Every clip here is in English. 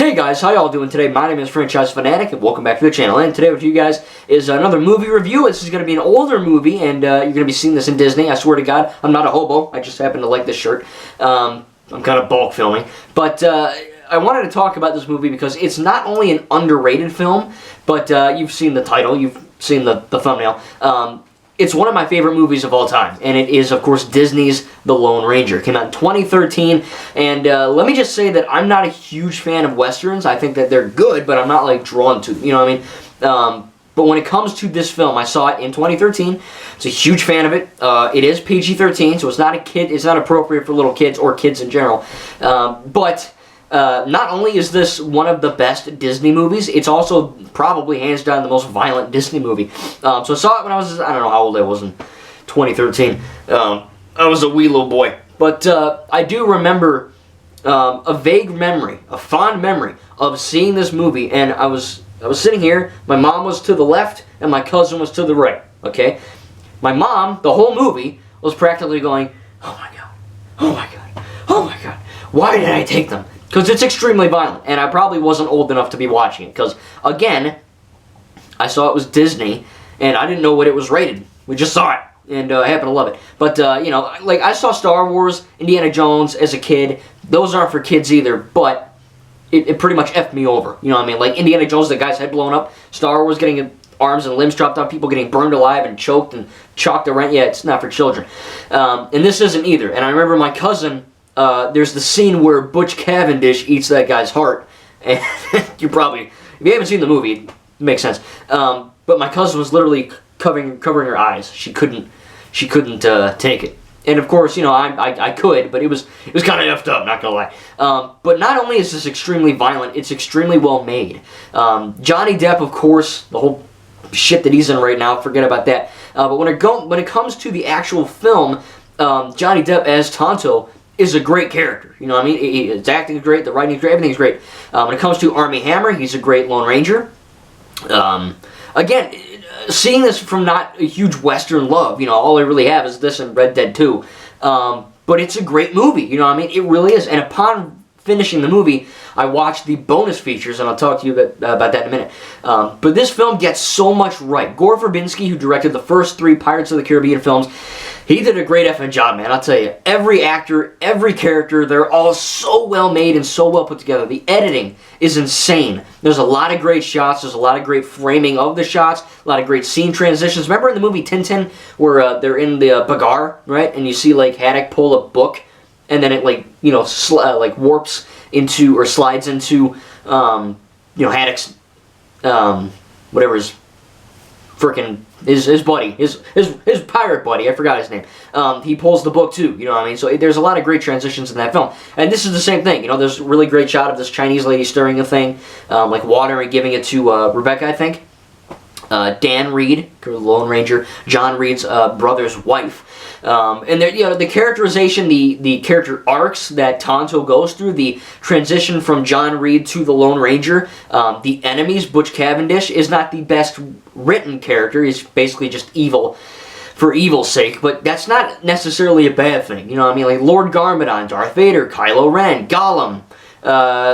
Hey guys, how y'all doing today? My name is Franchise Fanatic and welcome back to the channel. And today with you guys is another movie review. This is going to be an older movie and you're going to be seeing this in Disney. I swear to God, I'm not a hobo. I just happen to like this shirt. I'm kind of bulk filming. But I wanted to talk about this movie because it's not only an underrated film, but you've seen the title, you've seen the thumbnail. It's one of my favorite movies of all time, and it is, of course, Disney's The Lone Ranger. It came out in 2013, and let me just say that I'm not a huge fan of Westerns. I think that they're good, but I'm not, like, drawn to them, you know what I mean? But when it comes to this film, I saw it in 2013. I was a huge fan of it. It is PG-13, so it's not appropriate for little kids or kids in general. Not only is this one of the best Disney movies, it's also probably hands down the most violent Disney movie. So I saw it when I was, I don't know how old I was in 2013. I was a wee little boy. But I do remember a vague memory, a fond memory of seeing this movie, and I was sitting here, my mom was to the left, and my cousin was to the right, okay? My mom, the whole movie, was practically going, oh my God, oh my God, oh my God, why did I take them? Because it's extremely violent, and I probably wasn't old enough to be watching it. Because, again, I saw it was Disney, and I didn't know what it was rated. We just saw it, and I happen to love it. But, you know, like, I saw Star Wars, Indiana Jones as a kid. Those aren't for kids either, but it pretty much effed me over. You know what I mean? Like, Indiana Jones, the guy's head blown up. Star Wars getting arms and limbs chopped off, people getting burned alive and choked and chalked around. Yeah, it's not for children. And this isn't either. And I remember my cousin... there's the scene where Butch Cavendish eats that guy's heart, and if you haven't seen the movie, it makes sense. But my cousin was literally covering her eyes. She couldn't take it. And of course, you know, I could, but it was kind of effed up, not gonna lie. But not only is this extremely violent, it's extremely well made. Johnny Depp, of course, the whole shit that he's in right now, forget about that. But when it comes to the actual film, Johnny Depp as Tonto is a great character. You know what I mean? His acting is great, the writing is great, everything's great. When it comes to Armie Hammer, he's a great Lone Ranger. Again, seeing this from not a huge Western love, you know, all I really have is this and Red Dead 2. But it's a great movie, you know what I mean? It really is. And upon finishing the movie, I watched the bonus features, and I'll talk to you about that in a minute. But this film gets so much right. Gore Verbinski, who directed the first 3 Pirates of the Caribbean films, he did a great effing job, man. I'll tell you. Every actor, every character, they're all so well made and so well put together. The editing is insane. There's a lot of great shots. There's a lot of great framing of the shots. A lot of great scene transitions. Remember in the movie Tintin, where they're in the Bagar, right? And you see, like, Haddock pull a book, and then it, like, you know, warps into, or slides into, you know, Haddock's, whatever his frickin', his buddy, his pirate buddy, I forgot his name. He pulls the book too, you know what I mean? So there's a lot of great transitions in that film. And this is the same thing, you know, there's a really great shot of this Chinese lady stirring a thing, like water, and giving it to Rebecca, I think. Dan Reed, the Lone Ranger, John Reed's brother's wife. And there, you know, the characterization, the character arcs that Tonto goes through, the transition from John Reed to the Lone Ranger, the enemies, Butch Cavendish, is not the best written character. He's basically just evil for evil's sake, but that's not necessarily a bad thing. You know what I mean? Like Lord Garmadon, Darth Vader, Kylo Ren, Gollum,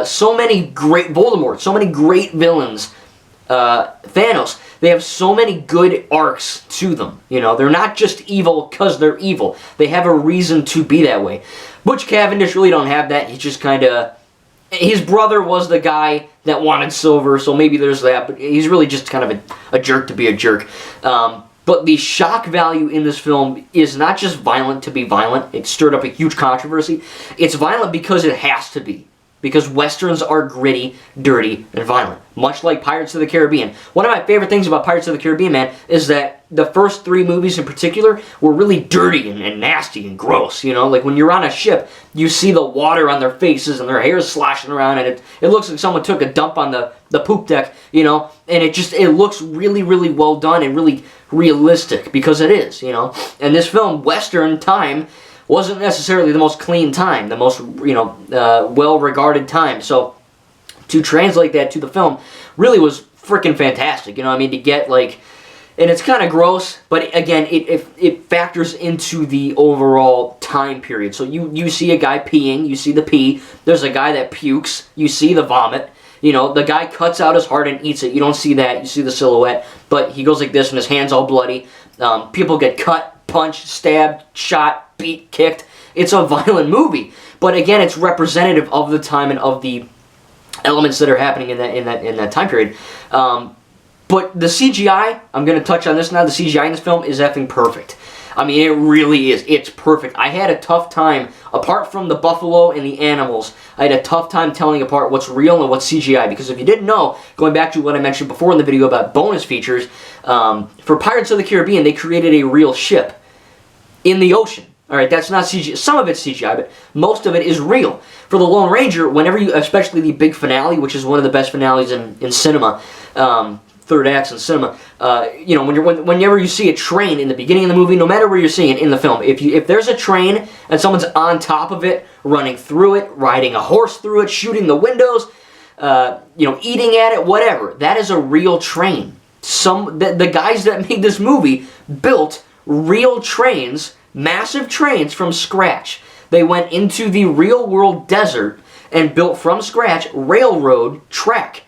so many great, Voldemort, so many great villains, Thanos. They have so many good arcs to them, you know. They're not just evil because they're evil. They have a reason to be that way. Butch Cavendish really don't have that. He's just kind of... His brother was the guy that wanted silver, so maybe there's that, but he's really just kind of a jerk to be a jerk. But the shock value in this film is not just violent to be violent. It stirred up a huge controversy. It's violent because it has to be. Because Westerns are gritty, dirty, and violent. Much like Pirates of the Caribbean. One of my favorite things about Pirates of the Caribbean, man, is that the first 3 movies in particular were really dirty and nasty and gross, you know? Like, when you're on a ship, you see the water on their faces and their hair is sloshing around, and it looks like someone took a dump on the poop deck, you know? And it looks really, really well done and really realistic, because it is, you know? And this film, Western time, wasn't necessarily the most clean time, the most, you know, well-regarded time. So to translate that to the film really was freaking fantastic. You know what I mean? To get, like, and it's kind of gross, but again, it factors into the overall time period. So you see a guy peeing, you see the pee, there's a guy that pukes, you see the vomit, You know, the guy cuts out his heart and eats it. You don't see that. You see the silhouette. But he goes like this and his hand's all bloody. People get cut, punched, stabbed, shot, beat, kicked. It's a violent movie. But again, it's representative of the time and of the elements that are happening in that time period. But the CGI, I'm going to touch on this now, the CGI in this film is effing perfect. I mean, it really is. It's perfect. I had a tough time, apart from the buffalo and the animals, I had a tough time telling apart what's real and what's CGI. Because if you didn't know, going back to what I mentioned before in the video about bonus features, for Pirates of the Caribbean, they created a real ship in the ocean. All right, that's not CGI. Some of it's CGI, but most of it is real. For the Lone Ranger, whenever you, especially the big finale, which is one of the best finales in cinema, third acts in cinema, you know, whenever you see a train in the beginning of the movie, no matter where you're seeing it in the film, if there's a train and someone's on top of it, running through it, riding a horse through it, shooting the windows, you know, eating at it, whatever, that is a real train. The guys that made this movie built real trains, massive trains from scratch. They went into the real world desert and built from scratch railroad track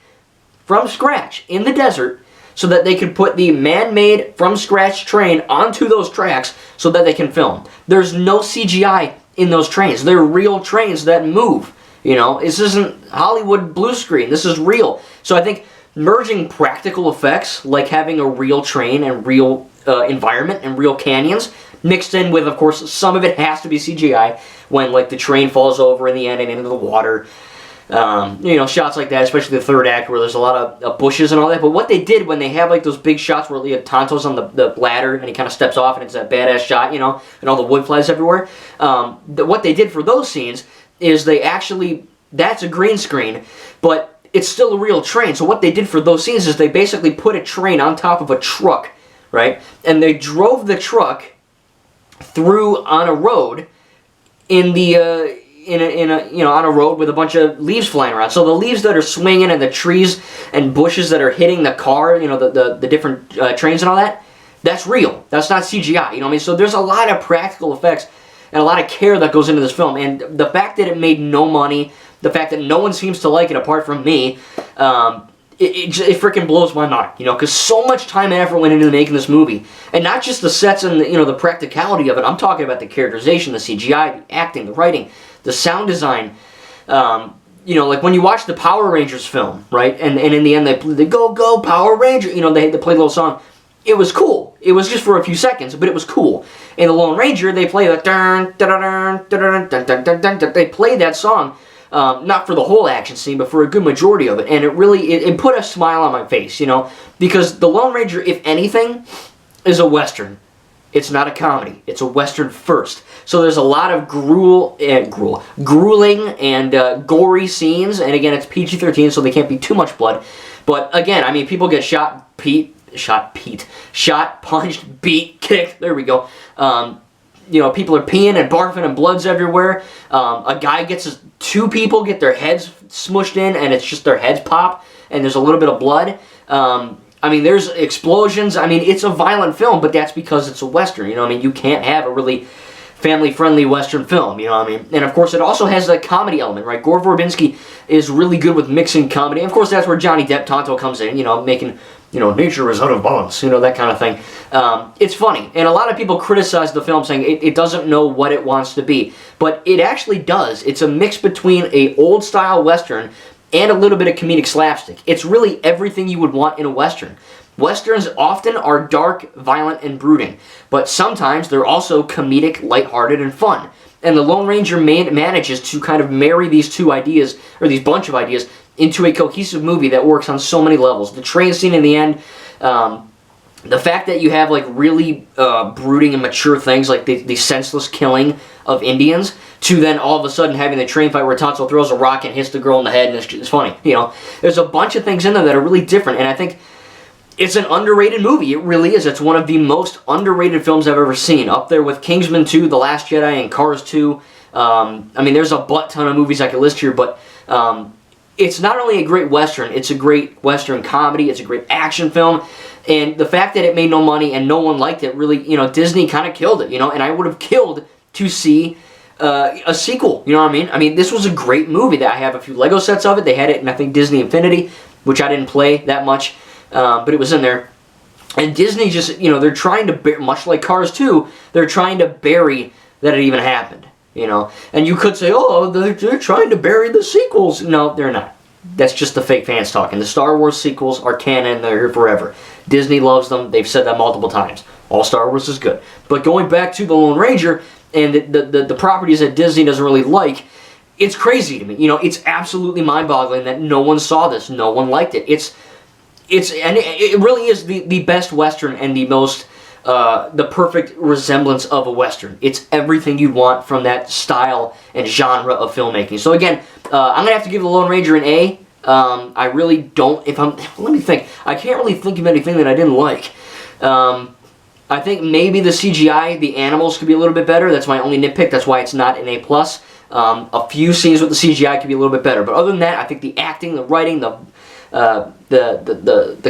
from scratch in the desert so that they could put the man-made from scratch train onto those tracks so that they can film. There's no CGI in those trains. They're real trains that move. You know, this isn't Hollywood blue screen. This is real. So I think merging practical effects, like having a real train and real environment and real canyons, mixed in with, of course, some of it has to be CGI when, like, the train falls over in the end and into the water. You know, shots like that, especially the third act where there's a lot of bushes and all that. But what they did when they have, like, those big shots where Tonto's on the ladder and he kind of steps off and it's that badass shot, you know, and all the wood flies everywhere. What they did for those scenes is they actually, that's a green screen, but it's still a real train. So what they did for those scenes is they basically put a train on top of a truck, right? And they drove the truck through on a road in the in a you know, on a road with a bunch of leaves flying around. So the leaves that are swinging and the trees and bushes that are hitting the car, you know, the different trains and all that, that's real. That's not CGI. You know what I mean? So there's a lot of practical effects and a lot of care that goes into this film. And the fact that it made no money, the fact that no one seems to like it apart from me, it freaking blows my mind, you know, because so much time and effort went into making this movie, and not just the sets and the, you know, the practicality of it. I'm talking about the characterization, the CGI, the acting, the writing, the sound design. You know, like when you watch the Power Rangers film, right, and in the end they go Power Ranger, you know, they play a little song. It was cool. It was just for a few seconds, but it was cool. In the Lone Ranger, they play the they play that song. Not for the whole action scene, but for a good majority of it. And it really, it put a smile on my face, you know, because the Lone Ranger, if anything, is a Western. It's not a comedy. It's a Western first. So there's a lot of grueling and gory scenes. And again, it's PG-13, so they can't be too much blood. But again, I mean, people get shot, punched, beat, kicked. There we go. You know, people are peeing and barfing and blood's everywhere. A guy two people get their heads smushed in and it's just their heads pop and there's a little bit of blood. I mean, there's explosions. I mean, it's a violent film, but that's because it's a Western. You know what I mean? You can't have a really family-friendly Western film, you know what I mean? And of course, it also has a comedy element, right? Gore Verbinski is really good with mixing comedy. And of course, that's where Johnny Depp Tonto comes in, you know, making, you know, nature is out of balance, you know, that kind of thing. It's funny, and a lot of people criticize the film saying it doesn't know what it wants to be, but it actually does. It's a mix between a old-style Western and a little bit of comedic slapstick. It's really everything you would want in a Western. Westerns often are dark, violent, and brooding, but sometimes they're also comedic, lighthearted, and fun. And the Lone Ranger manages to kind of marry these two ideas, or these bunch of ideas, into a cohesive movie that works on so many levels. The train scene in the end, the fact that you have like really brooding and mature things like the senseless killing of Indians, to then all of a sudden having the train fight where Tonto throws a rock and hits the girl in the head, and it's funny. You know, there's a bunch of things in there that are really different, and I think it's an underrated movie. It really is. It's one of the most underrated films I've ever seen, up there with Kingsman 2, The Last Jedi, and Cars 2. I mean, there's a butt ton of movies I could list here, but it's not only a great Western, it's a great Western comedy, it's a great action film, and the fact that it made no money and no one liked it really, you know, Disney kind of killed it, you know, and I would have killed to see a sequel. You know what I mean? I mean, this was a great movie. That I have a few Lego sets of it. They had it in, I think, Disney Infinity, which I didn't play that much, but it was in there. And Disney just, you know, they're trying to, much like Cars 2, they're trying to bury that it even happened, you know. And you could say, oh, they're trying to bury the sequels. No, they're not. That's just the fake fans talking. The Star Wars sequels are canon. They're here forever. Disney loves them. They've said that multiple times. All Star Wars is good. But going back to The Lone Ranger and the properties that Disney doesn't really like, it's crazy to me. You know, it's absolutely mind-boggling that no one saw this. No one liked it. And it really is the best Western and the most, the perfect resemblance of a Western. It's everything you want from that style and genre of filmmaking. So again, I'm going to have to give The Lone Ranger an A. I really don't, let me think. I can't really think of anything that I didn't like. I think maybe the CGI, the animals could be a little bit better. That's my only nitpick. That's why it's not an A+. A few scenes with the CGI could be a little bit better. But other than that, I think the acting, the writing, the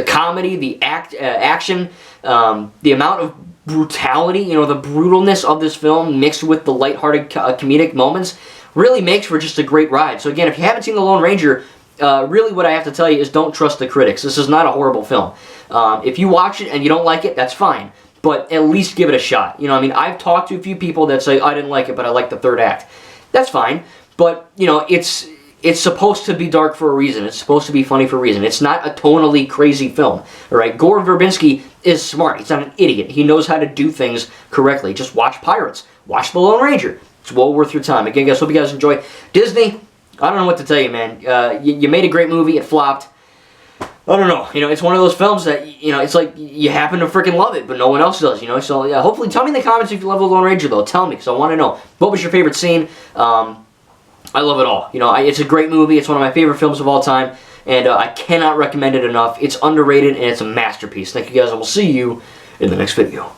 comedy, the action, the amount of brutality, you know, the brutalness of this film mixed with the lighthearted comedic moments really makes for just a great ride. So again, if you haven't seen The Lone Ranger, really what I have to tell you is don't trust the critics. This is not a horrible film. If you watch it and you don't like it, that's fine. But at least give it a shot. You know, I mean, I've talked to a few people that say, I didn't like it, but I liked the third act. That's fine. But, you know, it's supposed to be dark for a reason. It's supposed to be funny for a reason. It's not a tonally crazy film. All right? Gore Verbinski is smart. He's not an idiot. He knows how to do things correctly. Just watch Pirates. Watch The Lone Ranger. It's well worth your time. Again, guys, hope you guys enjoy. Disney, I don't know what to tell you, man. You made a great movie. It flopped. I don't know. You know, it's one of those films that, you know, it's like you happen to freaking love it, but no one else does, you know? So, yeah, hopefully tell me in the comments if you love The Lone Ranger, though. Tell me, because I want to know. What was your favorite scene? I love it all. You know, it's a great movie. It's one of my favorite films of all time, and I cannot recommend it enough. It's underrated, and it's a masterpiece. Thank you, guys, and we'll see you in the next video.